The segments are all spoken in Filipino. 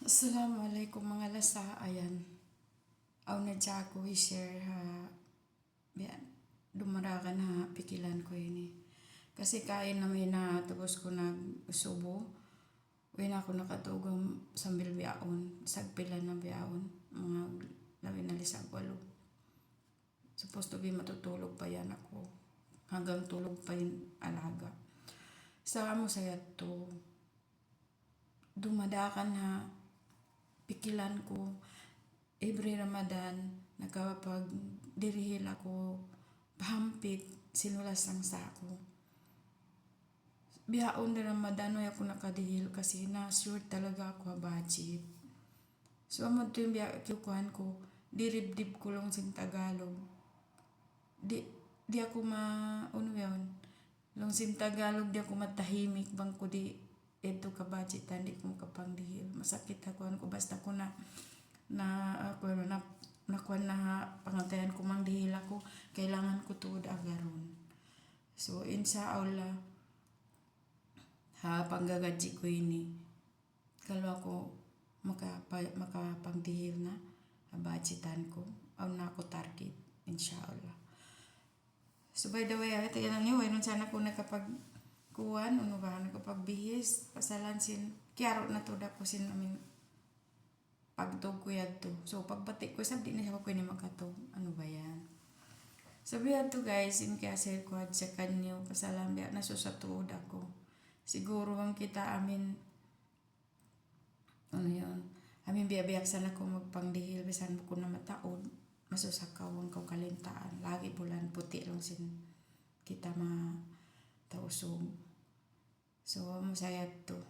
Assalamualaikum mga lasa, ayan. Aw na dya ako i-share ha. Biyan, dumarakan ha, pikilan ko ini. Kasi kain namin na tapos ko nagsubo. Uwi na ako nakatugong sambil biyaon. Sagpilan na biyaon. Mga labi na lisag walo. Supposed to be matutulog pa yan ako. Hanggang tulog pa yung alaga. Sa mo saya to. Dumadakan ha. Pikilan ko, every Ramadan, nakapagdirihil ako, pahampit, sinulasang sa ako. Bihaon na Ramadan, ay ako nakadihil kasi na-sure talaga ako budget. So, amod to yung biyakuhan ko, diribdib ko lang sa Tagalog. Di ako ano yun, lang sa Tagalog, di ako matahimik, bang ko ito ka budget, hindi ko makapanggdihil. Masakit ako basta ko na pangantayan ko mang dihil ako, kailangan ko tuod agaron. So insya Allah panggagadji ko ini. Kalau ako makapangdihil na budgetan ko, aw na ako target, insya Allah. So by the way, ito yan niyo, nun sana ko kuan ano ba nakapagbihis pasalan sin kiaro na to dako sin amin pagtog ko yadto. So pagbati ko sabdi na siya ko ni makatog ano ba yan. Sabi to guys in kaya ko sa kanyo pasalam biya na so sa tuod ako. Siguro ang kita amin ano yun. Amin biya-biyak sana ko magpangdihil bisan ko na mataod masusakaw ang kalintaan. Lagi bulan puti lang sin kita tausog. So, masaya to.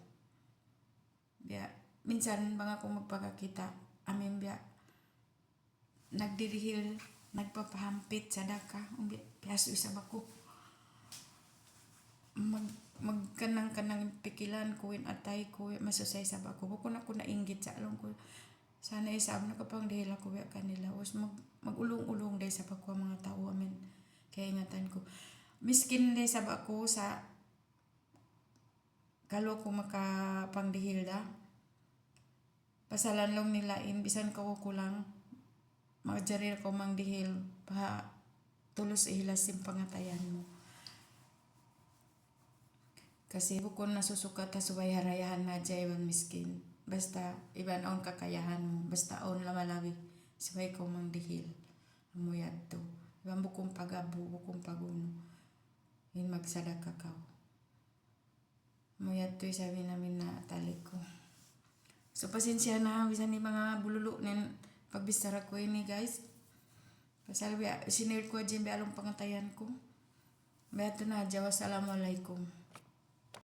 Biya, minsan mga kung magpakakita, amin biya, nagdirihil, nagpapahampit sa daka, piyaso isa bako. Magkanang pikilan ko, atay ko, masusay sa bako. Kung ako nainggit sa along ko, sana isab na kapang dihil ako biya kanila. Os magulong-ulong dahil sa bako mga tao, amin. Kaya ingatan ko. Miskin dahil sa bako sa kalau ko makapanggdihil da, pasalan lang nila bisan ko kulang, magjaril ko mangdihil, pa tulos ihilas yung pangatayan mo. Kasi bukon nasusukat sa subay harayahan na jaywan miskin. Basta iban on kakayahan mo, basta on lamalawi, subay ko mangdihil. Amuyad to. Iban bukong pagabu, bukong paguno. Yun magsadaka ka. Muyat to sabi namin na talik ko. So pasensya na bisan ni mga bululo nin pagbistara ko ini guys. Pasal sinir ko dyan along pangantayan ko. Bayato na, Assalamualaikum.